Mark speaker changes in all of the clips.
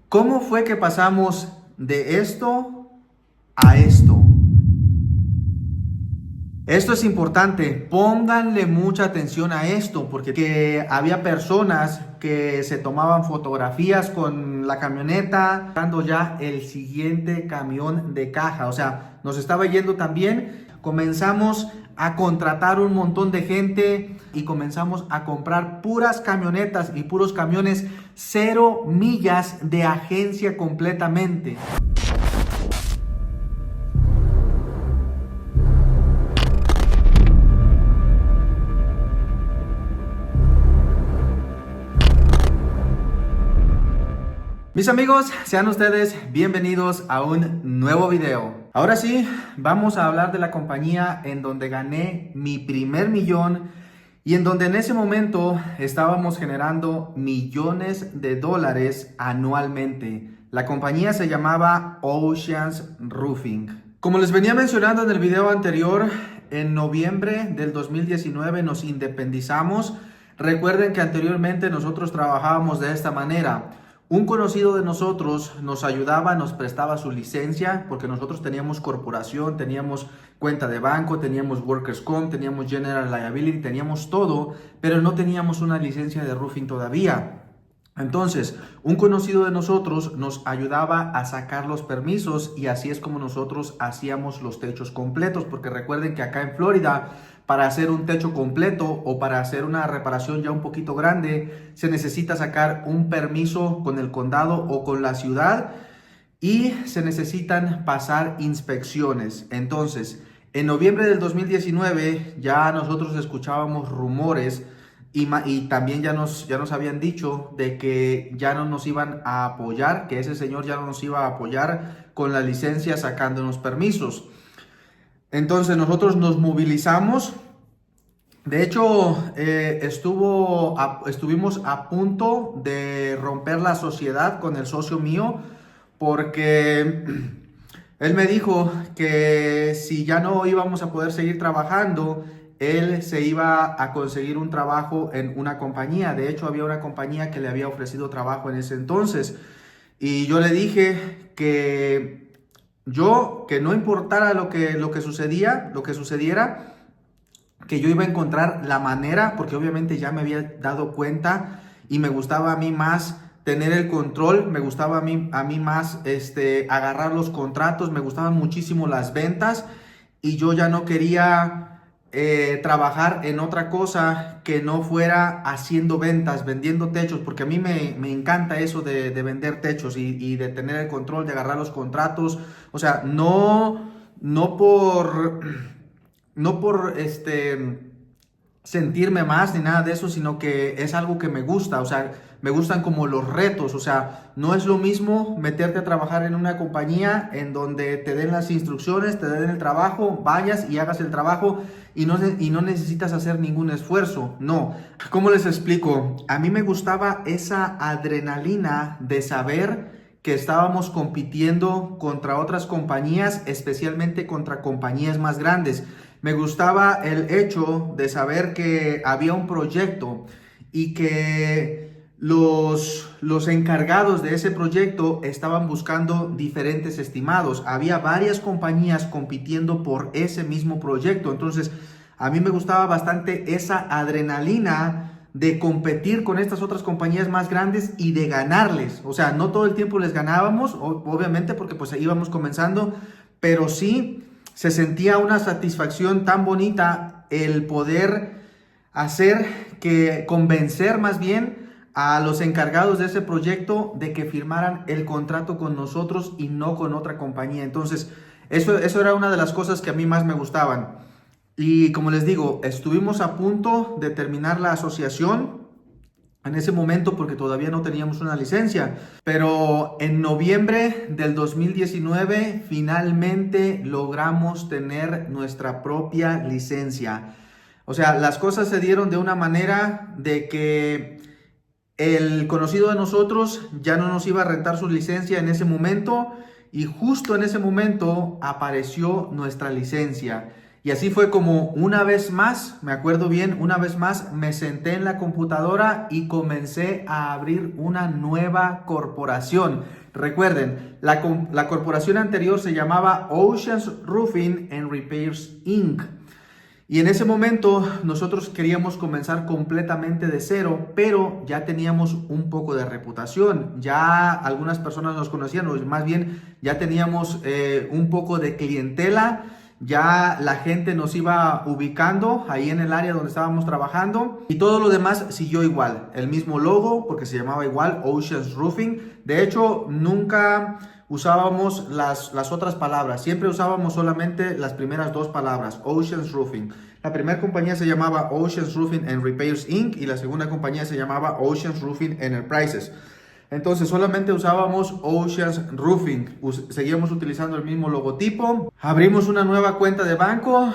Speaker 1: ¿Cómo fue que pasamos de esto a esto? Esto es importante, pónganle mucha atención a esto, porque había personas que se tomaban fotografías con la camioneta, dando ya el siguiente camión de caja, o sea, nos estaba yendo tan bien, comenzamos a contratar un montón de gente y comenzamos a comprar puras camionetas y puros camiones 0 millas de agencia completamente. Mis amigos, sean ustedes bienvenidos a un nuevo video. Ahora sí, vamos a hablar de la compañía en donde gané mi primer millón y en donde en ese momento estábamos generando millones de dólares anualmente. La compañía se llamaba Oceans Roofing. Como les venía mencionando en el video anterior, en noviembre del 2019 nos independizamos. Recuerden que anteriormente nosotros trabajábamos de esta manera. Un conocido de nosotros nos ayudaba, nos prestaba su licencia, porque nosotros teníamos corporación, teníamos cuenta de banco, teníamos Workers' Comp, teníamos General Liability, teníamos todo, pero no teníamos una licencia de roofing todavía. Entonces, un conocido de nosotros nos ayudaba a sacar los permisos y así es como nosotros hacíamos los techos completos, porque recuerden que acá en Florida, para hacer un techo completo o para hacer una reparación ya un poquito grande, se necesita sacar un permiso con el condado o con la ciudad y se necesitan pasar inspecciones. Entonces, en noviembre del 2019 ya nosotros escuchábamos rumores y también ya nos habían dicho de que ya no nos iban a apoyar, que ese señor ya no nos iba a apoyar con la licencia sacándonos permisos. Entonces nosotros nos movilizamos. De hecho, estuvimos a punto de romper la sociedad con el socio mío porque él me dijo que si ya no íbamos a poder seguir trabajando, él se iba a conseguir un trabajo en una compañía. De hecho, había una compañía que le había ofrecido trabajo en ese entonces. Y yo le dije que que no importara lo que sucediera, que yo iba a encontrar la manera, porque obviamente ya me había dado cuenta y me gustaba a mí más tener el control, me gustaba a mí más agarrar los contratos, me gustaban muchísimo las ventas y yo ya no quería trabajar en otra cosa que no fuera haciendo ventas, vendiendo techos, porque a mí me encanta eso de vender techos y de tener el control, de agarrar los contratos, o sea, no por sentirme más ni nada de eso, sino que es algo que me gusta, o sea, me gustan como los retos, o sea, no es lo mismo meterte a trabajar en una compañía en donde te den las instrucciones, te den el trabajo, vayas y hagas el trabajo y no necesitas hacer ningún esfuerzo, no. ¿Cómo les explico? A mí me gustaba esa adrenalina de saber que estábamos compitiendo contra otras compañías, especialmente contra compañías más grandes. Me gustaba el hecho de saber que había un proyecto y que los encargados de ese proyecto estaban buscando diferentes estimados. Había varias compañías compitiendo por ese mismo proyecto. Entonces, a mí me gustaba bastante esa adrenalina de competir con estas otras compañías más grandes y de ganarles. O sea, no todo el tiempo les ganábamos, obviamente, porque pues íbamos comenzando, pero sí se sentía una satisfacción tan bonita el poder convencer más bien a los encargados de ese proyecto de que firmaran el contrato con nosotros y no con otra compañía. Entonces, eso era una de las cosas que a mí más me gustaban. Y como les digo, estuvimos a punto de terminar la asociación en ese momento porque todavía no teníamos una licencia, pero en noviembre del 2019 finalmente logramos tener nuestra propia licencia. O sea, las cosas se dieron de una manera de que el conocido de nosotros ya no nos iba a rentar su licencia en ese momento y justo en ese momento apareció nuestra licencia. Y así fue como una vez más, me acuerdo bien, una vez más me senté en la computadora y comencé a abrir una nueva corporación. Recuerden, la corporación anterior se llamaba Oceans Roofing and Repairs Inc. Y en ese momento nosotros queríamos comenzar completamente de cero, pero ya teníamos un poco de reputación. Ya algunas personas nos conocían, o más bien ya teníamos un poco de clientela. Ya la gente nos iba ubicando ahí en el área donde estábamos trabajando y todo lo demás siguió igual. El mismo logo, porque se llamaba igual, Oceans Roofing. De hecho, nunca usábamos las otras palabras. Siempre usábamos solamente las primeras dos palabras, Oceans Roofing. La primera compañía se llamaba Oceans Roofing and Repairs Inc. y la segunda compañía se llamaba Oceans Roofing Enterprises. Entonces solamente usábamos Oceans Roofing, seguíamos utilizando el mismo logotipo, abrimos una nueva cuenta de banco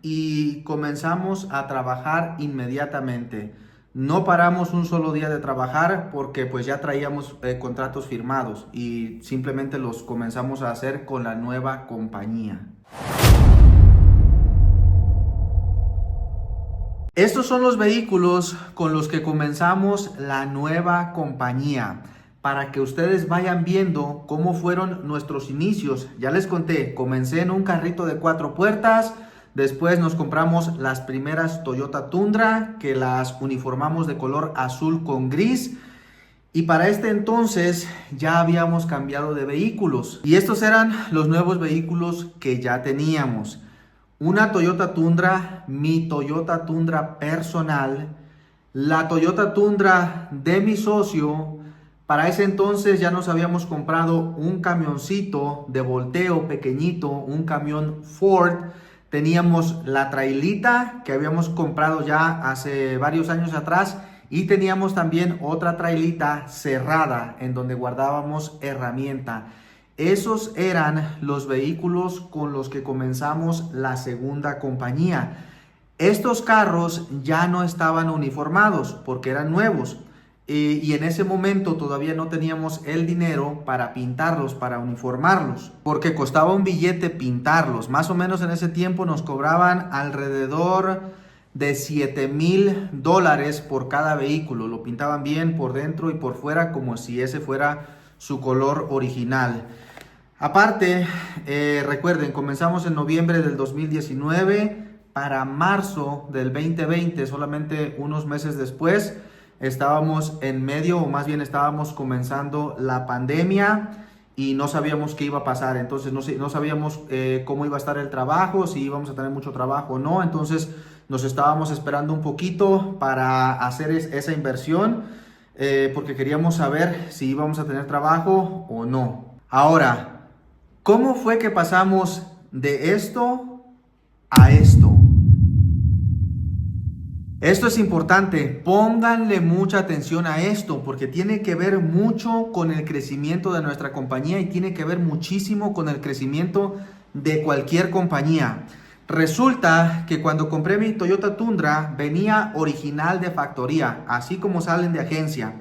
Speaker 1: y comenzamos a trabajar inmediatamente. No paramos un solo día de trabajar porque pues ya traíamos contratos firmados y simplemente los comenzamos a hacer con la nueva compañía. Estos son los vehículos con los que comenzamos la nueva compañía, para que ustedes vayan viendo cómo fueron nuestros inicios. Ya les conté, comencé en un carrito de 4 puertas, después nos compramos las primeras Toyota Tundra, que las uniformamos de color azul con gris, y para este entonces ya habíamos cambiado de vehículos, y estos eran los nuevos vehículos que ya teníamos. Una Toyota Tundra, mi Toyota Tundra personal, la Toyota Tundra de mi socio. Para ese entonces ya nos habíamos comprado un camioncito de volteo pequeñito, un camión Ford. Teníamos la trailita que habíamos comprado ya hace varios años atrás y teníamos también otra trailita cerrada en donde guardábamos herramienta. Esos eran los vehículos con los que comenzamos la segunda compañía. Estos carros ya no estaban uniformados porque eran nuevos y en ese momento todavía no teníamos el dinero para pintarlos, para uniformarlos, porque costaba un billete pintarlos. Más o menos en ese tiempo nos cobraban alrededor de $7,000 por cada vehículo. Lo pintaban bien por dentro y por fuera como si ese fuera su color original. Aparte, recuerden, comenzamos en noviembre del 2019, para marzo del 2020, solamente unos meses después, estábamos en medio, o más bien estábamos comenzando la pandemia y no sabíamos qué iba a pasar. Entonces no sabíamos cómo iba a estar el trabajo, si íbamos a tener mucho trabajo o no. Entonces nos estábamos esperando un poquito para hacer esa inversión porque queríamos saber si íbamos a tener trabajo o no. Ahora, ¿cómo fue que pasamos de esto a esto? Esto es importante, pónganle mucha atención a esto porque tiene que ver mucho con el crecimiento de nuestra compañía y tiene que ver muchísimo con el crecimiento de cualquier compañía. Resulta que cuando compré mi Toyota Tundra venía original de factoría, así como salen de agencia,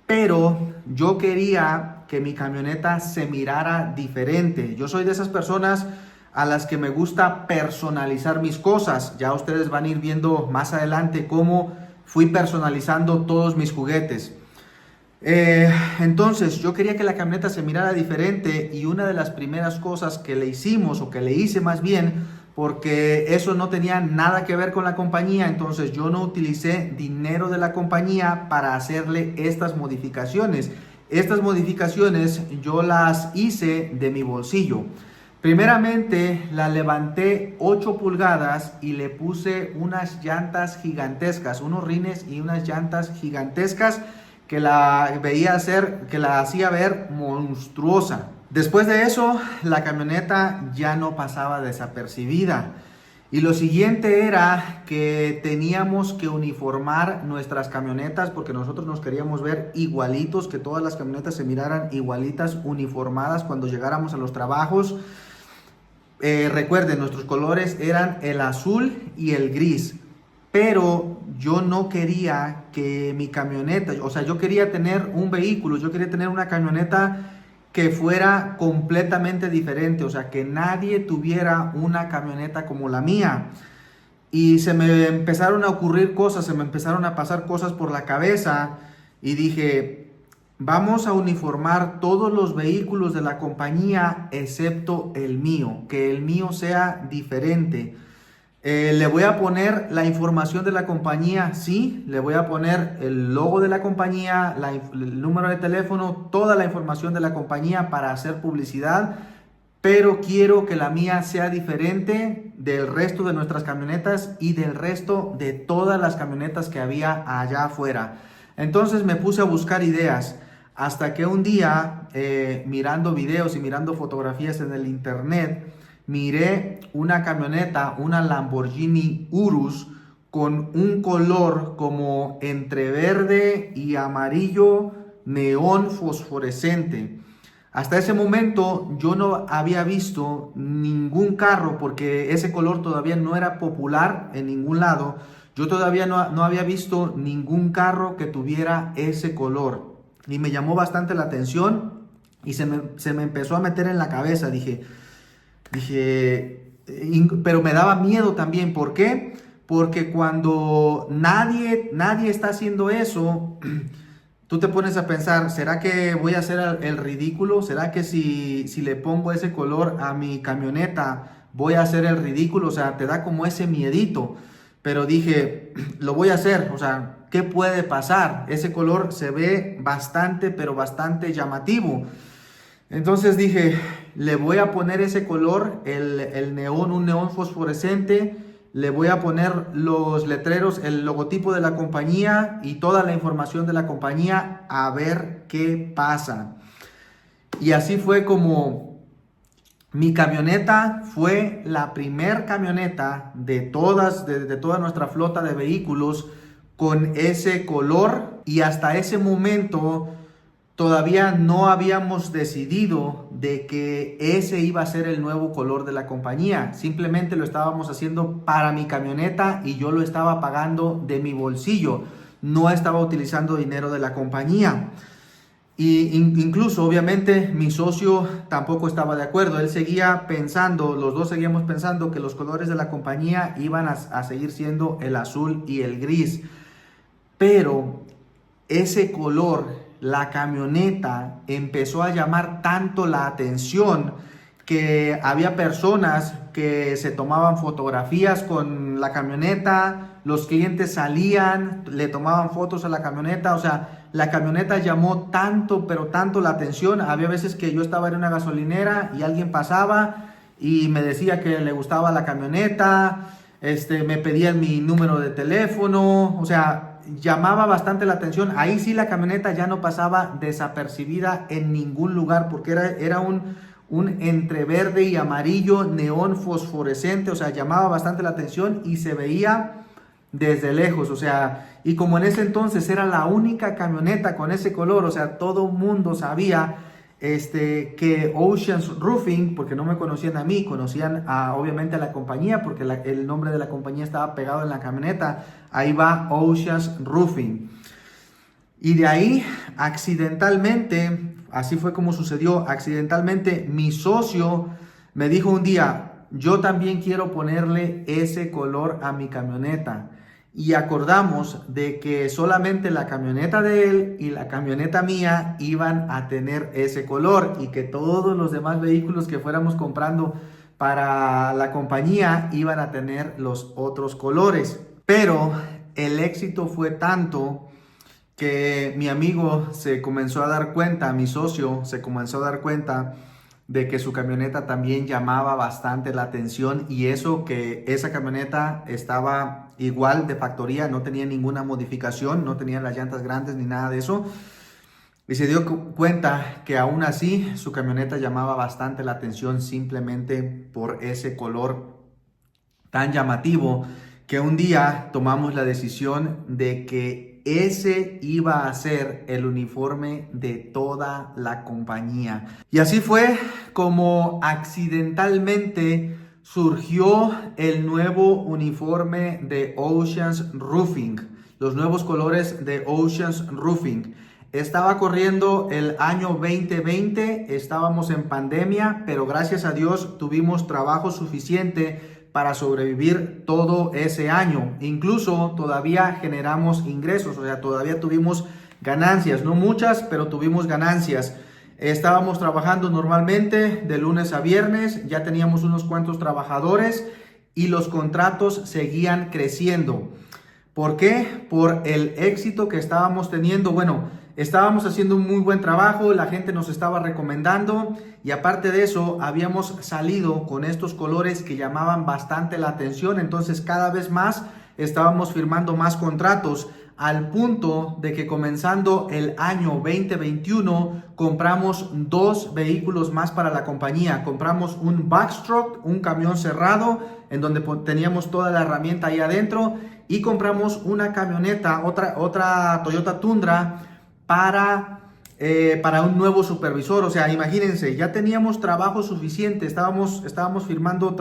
Speaker 1: pero yo quería que mi camioneta se mirara diferente. Yo soy de esas personas a las que me gusta personalizar mis cosas. Ya ustedes van a ir viendo más adelante cómo fui personalizando todos mis juguetes. Entonces yo quería que la camioneta se mirara diferente y una de las primeras cosas que le hicimos, o que le hice más bien, porque eso no tenía nada que ver con la compañía, entonces yo no utilicé dinero de la compañía para hacerle estas modificaciones. Estas modificaciones yo las hice de mi bolsillo. Primeramente la levanté 8 pulgadas y le puse unas llantas gigantescas, unos rines y unas llantas gigantescas que la hacía ver monstruosa. Después de eso, la camioneta ya no pasaba desapercibida. Y lo siguiente era que teníamos que uniformar nuestras camionetas porque nosotros nos queríamos ver igualitos, que todas las camionetas se miraran igualitas, uniformadas cuando llegáramos a los trabajos. Recuerden, nuestros colores eran el azul y el gris, pero yo no quería que mi camioneta, o sea, yo quería tener un vehículo, yo quería tener una camioneta que fuera completamente diferente, o sea, que nadie tuviera una camioneta como la mía. Y se me empezaron a ocurrir cosas, se me empezaron a pasar cosas por la cabeza y dije, vamos a uniformar todos los vehículos de la compañía excepto el mío, que el mío sea diferente. Le voy a poner la información de la compañía, sí, le voy a poner el logo de la compañía, el número de teléfono, toda la información de la compañía para hacer publicidad, pero quiero que la mía sea diferente del resto de nuestras camionetas y del resto de todas las camionetas que había allá afuera. Entonces me puse a buscar ideas hasta que un día, mirando videos y mirando fotografías en el internet, miré una camioneta, una Lamborghini Urus, con un color como entre verde y amarillo neón fosforescente. Hasta ese momento yo no había visto ningún carro porque ese color todavía no era popular en ningún lado. Yo todavía no había visto ningún carro que tuviera ese color y me llamó bastante la atención y se me empezó a meter en la cabeza. Dije, pero me daba miedo también. ¿Por qué? Porque cuando nadie está haciendo eso, tú te pones a pensar, ¿será que voy a hacer el ridículo? ¿Será que si le pongo ese color a mi camioneta voy a hacer el ridículo? O sea, te da como ese miedito. Pero dije, lo voy a hacer. O sea, ¿qué puede pasar? Ese color se ve bastante, pero bastante llamativo. Entonces dije, le voy a poner ese color, el neón, un neón fosforescente. Le voy a poner los letreros, el logotipo de la compañía y toda la información de la compañía, a ver qué pasa. Y así fue como mi camioneta fue la primer camioneta de toda nuestra flota de vehículos con ese color, y hasta ese momento todavía no habíamos decidido de que ese iba a ser el nuevo color de la compañía. Simplemente lo estábamos haciendo para mi camioneta y yo lo estaba pagando de mi bolsillo. No estaba utilizando dinero de la compañía. Y incluso, obviamente, mi socio tampoco estaba de acuerdo. Él seguía pensando, los dos seguíamos pensando que los colores de la compañía iban a seguir siendo el azul y el gris. Pero ese color, la camioneta, empezó a llamar tanto la atención que había personas que se tomaban fotografías con la camioneta, los clientes salían, le tomaban fotos a la camioneta. O sea, la camioneta llamó tanto, pero tanto la atención. Había veces que yo estaba en una gasolinera y alguien pasaba y me decía que le gustaba la camioneta, me pedían mi número de teléfono. O sea, llamaba bastante la atención. Ahí sí la camioneta ya no pasaba desapercibida en ningún lugar porque era un entre verde y amarillo neón fosforescente. O sea, llamaba bastante la atención y se veía desde lejos. O sea, y como en ese entonces era la única camioneta con ese color, o sea, todo el mundo sabía que Oceans Roofing, porque no me conocían a mí, conocían obviamente a la compañía, porque el nombre de la compañía estaba pegado en la camioneta. Ahí va Oceans Roofing. Y de ahí, accidentalmente, así fue como sucedió, accidentalmente mi socio me dijo un día, yo también quiero ponerle ese color a mi camioneta. Y acordamos de que solamente la camioneta de él y la camioneta mía iban a tener ese color, y que todos los demás vehículos que fuéramos comprando para la compañía iban a tener los otros colores. Pero el éxito fue tanto que mi amigo se comenzó a dar cuenta, mi socio se comenzó a dar cuenta de que su camioneta también llamaba bastante la atención, y eso que esa camioneta estaba igual de factoría, no tenía ninguna modificación, no tenía las llantas grandes ni nada de eso, y se dio cuenta que aún así su camioneta llamaba bastante la atención simplemente por ese color tan llamativo, que un día tomamos la decisión de que ese iba a ser el uniforme de toda la compañía. Y así fue como accidentalmente surgió el nuevo uniforme de Oceans Roofing, los nuevos colores de Oceans Roofing. Estaba corriendo el año 2020, estábamos en pandemia, pero gracias a Dios tuvimos trabajo suficiente para sobrevivir todo ese año. Incluso todavía generamos ingresos, o sea, todavía tuvimos ganancias, no muchas, pero tuvimos ganancias. Estábamos trabajando normalmente de lunes a viernes, ya teníamos unos cuantos trabajadores y los contratos seguían creciendo. ¿Por qué? Por el éxito que estábamos teniendo. Bueno, estábamos haciendo un muy buen trabajo, la gente nos estaba recomendando y aparte de eso habíamos salido con estos colores que llamaban bastante la atención. Entonces cada vez más estábamos firmando más contratos, al punto de que comenzando el año 2021 compramos 2 vehículos más para la compañía. Compramos un box truck, un camión cerrado en donde teníamos toda la herramienta ahí adentro, y compramos una camioneta, otra Toyota Tundra para un nuevo supervisor. O sea, imagínense, ya teníamos trabajo suficiente, estábamos firmando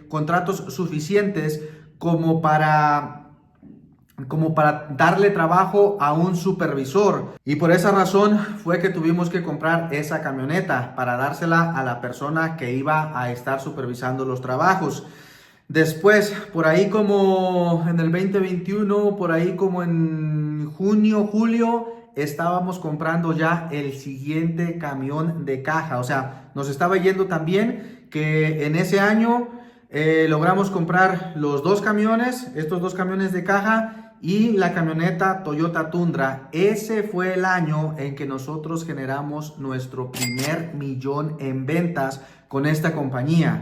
Speaker 1: contratos suficientes como para darle trabajo a un supervisor, y por esa razón fue que tuvimos que comprar esa camioneta para dársela a la persona que iba a estar supervisando los trabajos. Después, por ahí como en el 2021, por ahí como en junio, julio, estábamos comprando ya el siguiente camión de caja. O sea, nos estaba yendo tan bien que en ese año logramos comprar los 2 camiones, estos 2 camiones de caja, y la camioneta Toyota Tundra. Ese fue el año en que nosotros generamos nuestro primer millón en ventas con esta compañía.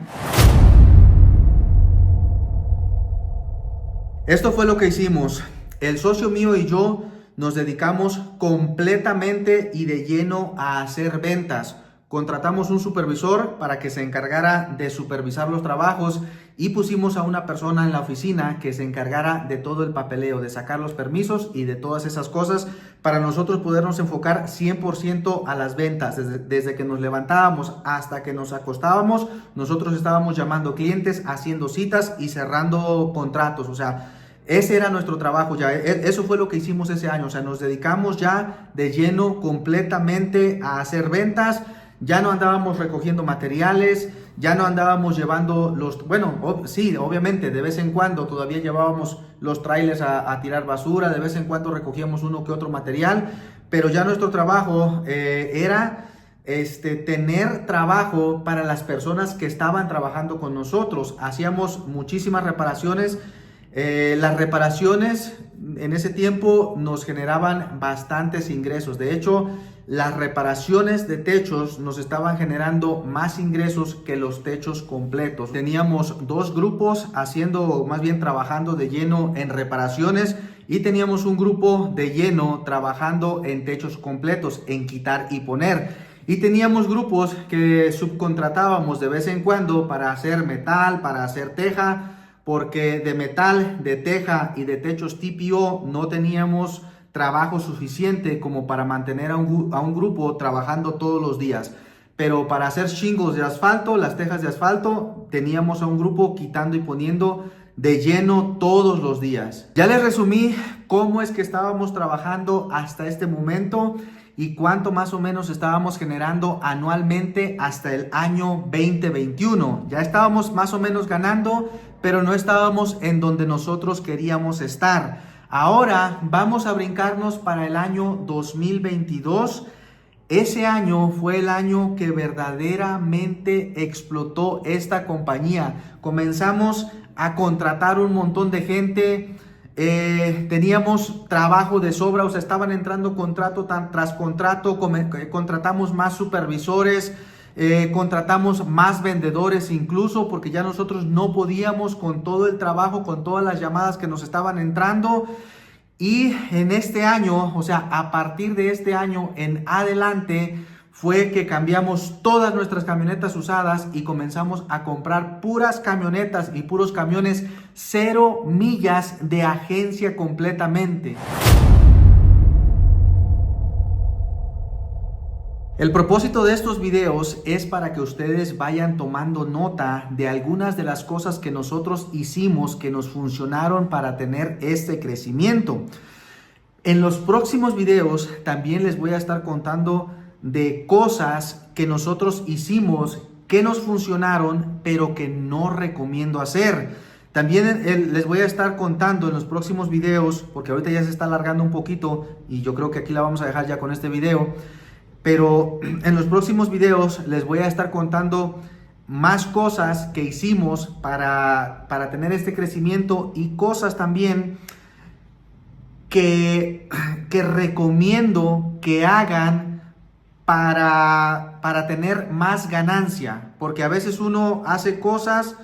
Speaker 1: Esto fue lo que hicimos. El socio mío y yo nos dedicamos completamente y de lleno a hacer ventas. Contratamos un supervisor para que se encargara de supervisar los trabajos y pusimos a una persona en la oficina que se encargara de todo el papeleo, de sacar los permisos y de todas esas cosas, para nosotros podernos enfocar 100% a las ventas. Desde que nos levantábamos hasta que nos acostábamos, nosotros estábamos llamando clientes, haciendo citas y cerrando contratos. O sea, ese era nuestro trabajo ya. Eso fue lo que hicimos ese año. O sea, nos dedicamos ya de lleno completamente a hacer ventas. Ya no andábamos recogiendo materiales, ya no andábamos llevando sí, obviamente de vez en cuando todavía llevábamos los trailers a tirar basura, de vez en cuando recogíamos uno que otro material, pero ya nuestro trabajo era tener trabajo para las personas que estaban trabajando con nosotros. Hacíamos muchísimas reparaciones. Las reparaciones en ese tiempo nos generaban bastantes ingresos. De hecho, las reparaciones de techos nos estaban generando más ingresos que los techos completos. Teníamos 2 grupos trabajando de lleno en reparaciones, y teníamos un grupo de lleno trabajando en techos completos, en quitar y poner. Y teníamos grupos que subcontratábamos de vez en cuando para hacer metal, para hacer teja, porque de metal, de teja y de techos TPO no teníamos trabajo suficiente como para mantener a un grupo trabajando todos los días. Pero para hacer shingles de asfalto, las tejas de asfalto, teníamos a un grupo quitando y poniendo de lleno todos los días. Ya les resumí cómo es que estábamos trabajando hasta este momento y cuánto más o menos estábamos generando anualmente hasta el año 2021. Ya estábamos más o menos ganando, pero no estábamos en donde nosotros queríamos estar. Ahora vamos a brincarnos para el año 2022. Ese año fue el año que verdaderamente explotó esta compañía. Comenzamos a contratar un montón de gente. Teníamos trabajo de sobra, o sea, estaban entrando contrato tras contrato. Contratamos más supervisores, contratamos más vendedores incluso, porque ya nosotros no podíamos con todo el trabajo, con todas las llamadas que nos estaban entrando. Y en este año, o sea, a partir de este año en adelante, fue que cambiamos todas nuestras camionetas usadas y comenzamos a comprar puras camionetas y puros camiones 0 millas de agencia completamente. El propósito de estos videos es para que ustedes vayan tomando nota de algunas de las cosas que nosotros hicimos que nos funcionaron para tener este crecimiento. En los próximos videos también les voy a estar contando de cosas que nosotros hicimos, que nos funcionaron, pero que no recomiendo hacer. También les voy a estar contando en los próximos videos, porque ahorita ya se está alargando un poquito y yo creo que aquí la vamos a dejar ya con este video, pero en los próximos videos les voy a estar contando más cosas que hicimos para tener este crecimiento y cosas también que recomiendo que hagan para tener más ganancia, porque a veces uno hace cosas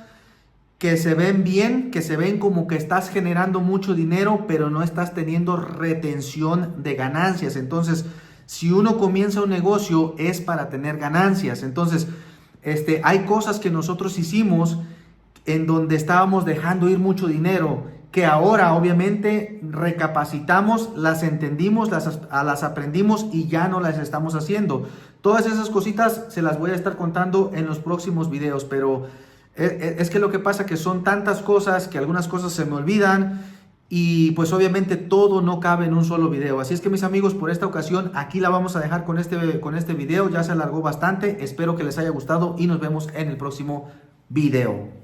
Speaker 1: que se ven bien, que se ven como que estás generando mucho dinero, pero no estás teniendo retención de ganancias. Entonces, si uno comienza un negocio es para tener ganancias. Entonces, hay cosas que nosotros hicimos en donde estábamos dejando ir mucho dinero, que ahora obviamente recapacitamos, las entendimos, las aprendimos y ya no las estamos haciendo. Todas esas cositas se las voy a estar contando en los próximos videos, pero es que lo que pasa que son tantas cosas que algunas cosas se me olvidan y pues obviamente todo no cabe en un solo video. Así es que mis amigos, por esta ocasión aquí la vamos a dejar con este video. Ya se alargó bastante, espero que les haya gustado y nos vemos en el próximo video.